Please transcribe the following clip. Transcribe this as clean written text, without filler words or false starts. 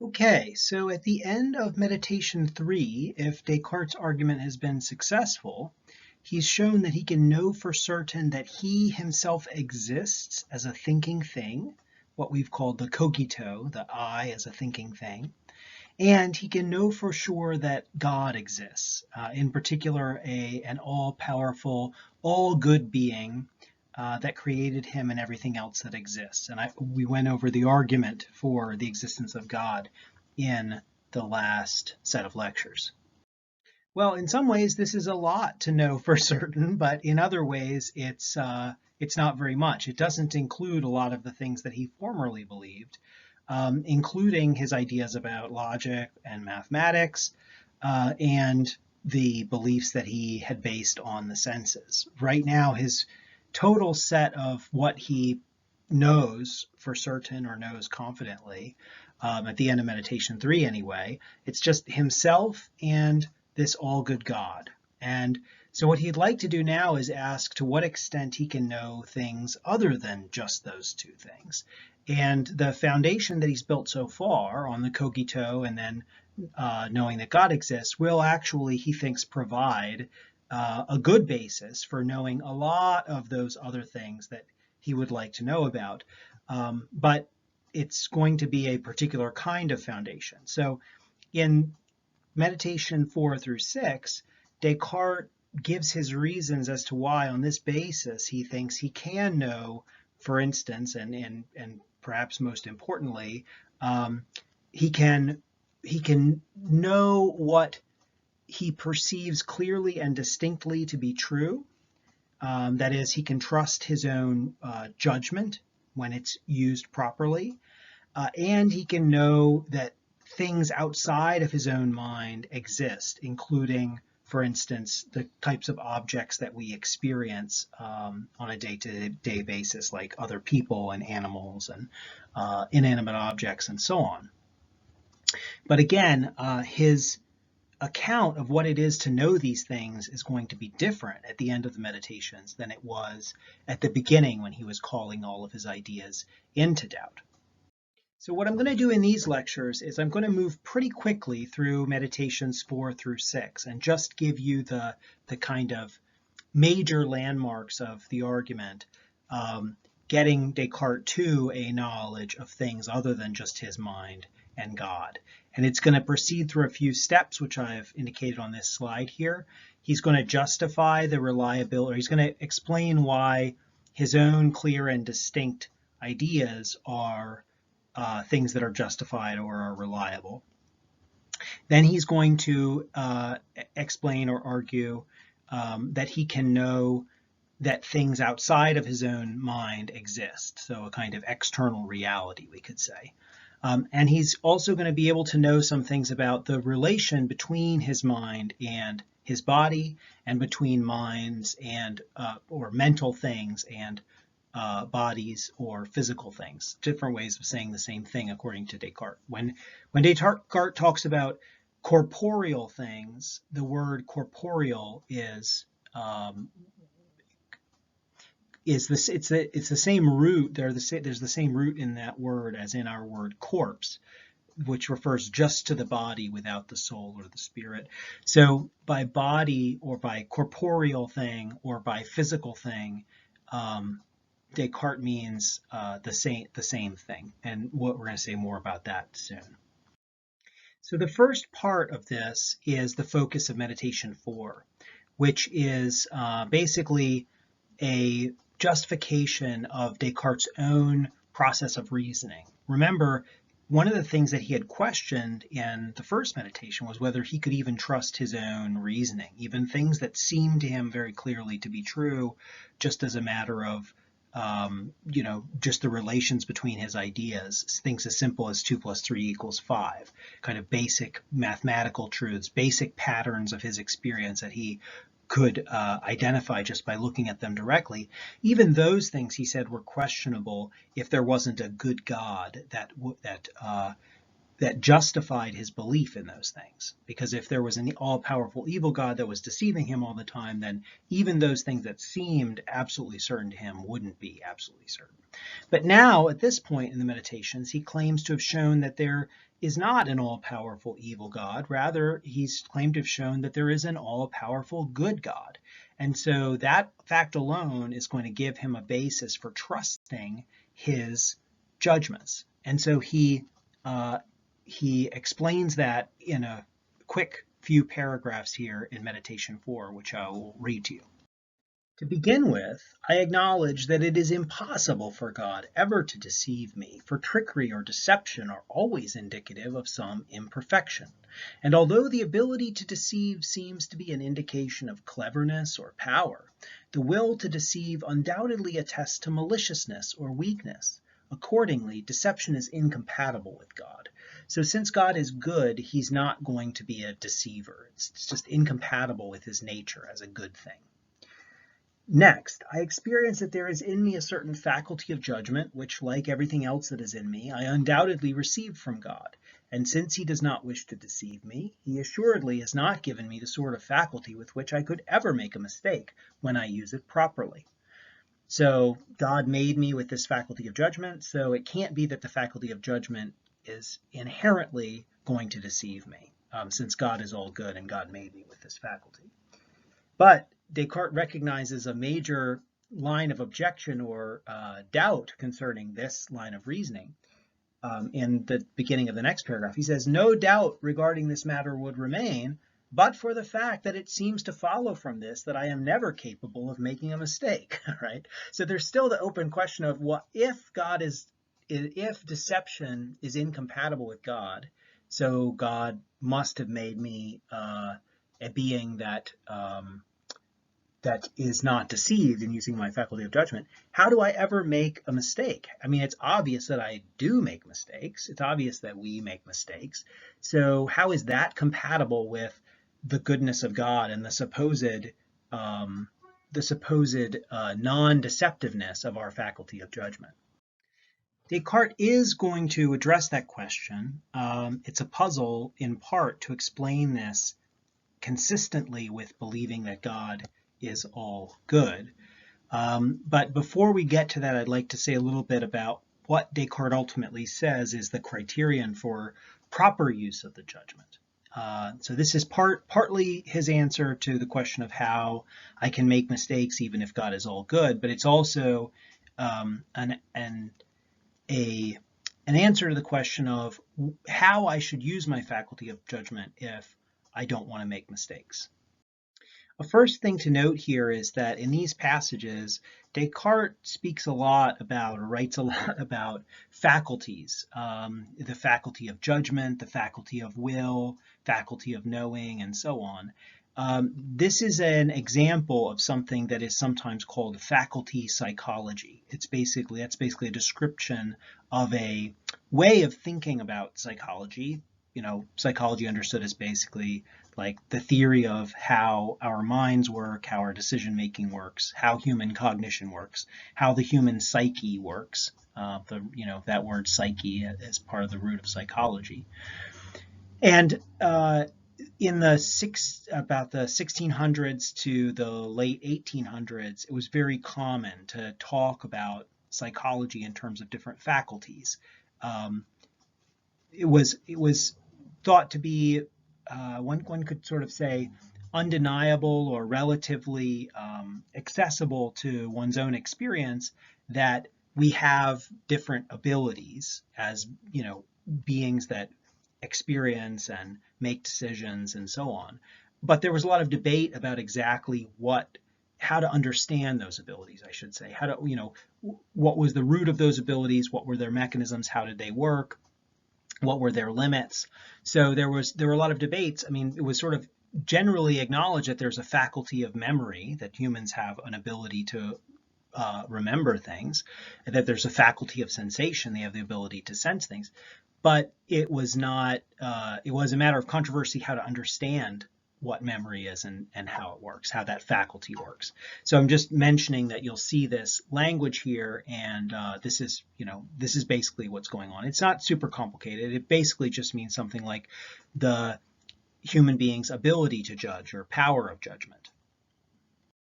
Okay, so at the end of meditation 3, if Descartes' argument has been successful, he's shown that he can know for certain that he himself exists as a thinking thing, what we've called the cogito, the I as a thinking thing, and he can know for sure that God exists, in particular an all-powerful, all-good being that created him and everything else that exists. And we went over the argument for the existence of God in the last set of lectures. Well, in some ways, this is a lot to know for certain, but in other ways, it's not very much. It doesn't include a lot of the things that he formerly believed, including his ideas about logic and mathematics, and the beliefs that he had based on the senses. Right now, his total set of what he knows for certain or knows confidently, at the end of meditation 3 anyway, it's just himself and this all-good God. And so what he'd like to do now is ask to what extent he can know things other than just those two things. And the foundation that he's built so far on the cogito and then knowing that God exists will actually, he thinks, provide a good basis for knowing a lot of those other things that he would like to know about. But it's going to be a particular kind of foundation. So in meditation 4 through 6, Descartes gives his reasons as to why on this basis he thinks he can know, for instance, and perhaps most importantly, he can know what he perceives clearly and distinctly to be true. That is, he can trust his own judgment when it's used properly, and he can know that things outside of his own mind exist, including, for instance, the types of objects that we experience on a day-to-day basis, like other people and animals and inanimate objects and so on. But again, his account of what it is to know these things is going to be different at the end of the meditations than it was at the beginning when he was calling all of his ideas into doubt. So what I'm going to do in these lectures is I'm going to move pretty quickly through meditations 4 through 6 and just give you the kind of major landmarks of the argument, getting Descartes to a knowledge of things other than just his mind and God. And it's going to proceed through a few steps, which I've indicated on this slide here. He's going to justify the reliability, or he's going to explain why his own clear and distinct ideas are things that are justified or are reliable. Then he's going to explain or argue that he can know that things outside of his own mind exist, so a kind of external reality, we could say. And he's also going to be able to know some things about the relation between his mind and his body, and between minds and or mental things and bodies or physical things. Different ways of saying the same thing according to Descartes. When Descartes talks about corporeal things, the word corporeal is the same root. There's the same root in that word as in our word corpse, which refers just to the body without the soul or the spirit. So by body or by corporeal thing or by physical thing, Descartes means the same thing, and we're going to say more about that soon. So the first part of this is the focus of meditation 4, which is basically a justification of Descartes' own process of reasoning. Remember, one of the things that he had questioned in the first meditation was whether he could even trust his own reasoning, even things that seemed to him very clearly to be true, just as a matter of just the relations between his ideas, things as simple as 2 + 3 = 5, kind of basic mathematical truths, basic patterns of his experience that he could identify just by looking at them directly. Even those things, he said, were questionable if there wasn't a good God that that justified his belief in those things. Because if there was an all-powerful evil God that was deceiving him all the time, then even those things that seemed absolutely certain to him wouldn't be absolutely certain. But now, at this point in the Meditations, he claims to have shown that there is not an all-powerful evil God. Rather, he's claimed to have shown that there is an all-powerful good God. And so that fact alone is going to give him a basis for trusting his judgments. And so he explains that in a quick few paragraphs here in Meditation 4, which I will read to you. To begin with, I acknowledge that it is impossible for God ever to deceive me, for trickery or deception are always indicative of some imperfection. And although the ability to deceive seems to be an indication of cleverness or power, the will to deceive undoubtedly attests to maliciousness or weakness. Accordingly, deception is incompatible with God. So since God is good, he's not going to be a deceiver. It's just incompatible with his nature as a good thing. Next, I experience that there is in me a certain faculty of judgment, which, like everything else that is in me, I undoubtedly received from God. And since he does not wish to deceive me, he assuredly has not given me the sort of faculty with which I could ever make a mistake when I use it properly. So God made me with this faculty of judgment, so it can't be that the faculty of judgment is inherently going to deceive me, since God is all good and God made me with this faculty. But Descartes recognizes a major line of objection or doubt concerning this line of reasoning in the beginning of the next paragraph. He says, no doubt regarding this matter would remain, but for the fact that it seems to follow from this that I am never capable of making a mistake, right? So there's still the open question of what if deception is incompatible with God, so God must have made me a being that that is not deceived in using my faculty of judgment. How do I ever make a mistake? I mean, it's obvious that I do make mistakes. It's obvious that we make mistakes. So how is that compatible with the goodness of God and the supposed non-deceptiveness of our faculty of judgment? Descartes is going to address that question. It's a puzzle in part to explain this consistently with believing that God is all good. But before we get to that, I'd like to say a little bit about what Descartes ultimately says is the criterion for proper use of the judgment. So this is partly his answer to the question of how I can make mistakes even if God is all good, but it's also an answer to the question of how I should use my faculty of judgment if I don't want to make mistakes. A first thing to note here is that in these passages, Descartes speaks a lot about, or writes a lot about faculties, the faculty of judgment, the faculty of will, faculty of knowing, and so on. This is an example of something that is sometimes called faculty psychology. That's basically a description of a way of thinking about psychology. You know, psychology understood as basically like the theory of how our minds work, how our decision-making works, how human cognition works, how the human psyche works. That word psyche is part of the root of psychology. And in about the 1600s to the late 1800s, it was very common to talk about psychology in terms of different faculties. It was thought to be one could sort of say undeniable or relatively accessible to one's own experience that we have different abilities as beings that experience and make decisions and so on. But there was a lot of debate about exactly how to understand those abilities, I should say. What was the root of those abilities? What were their mechanisms? How did they work? What were their limits? So there were a lot of debates. I mean, it was sort of generally acknowledged that there's a faculty of memory, that humans have an ability to remember things, and that there's a faculty of sensation, they have the ability to sense things. But it was not. It was a matter of controversy how to understand what memory is and how it works, how that faculty works. So I'm just mentioning that you'll see this language here, and this is basically what's going on. It's not super complicated. It basically just means something like the human being's ability to judge or power of judgment.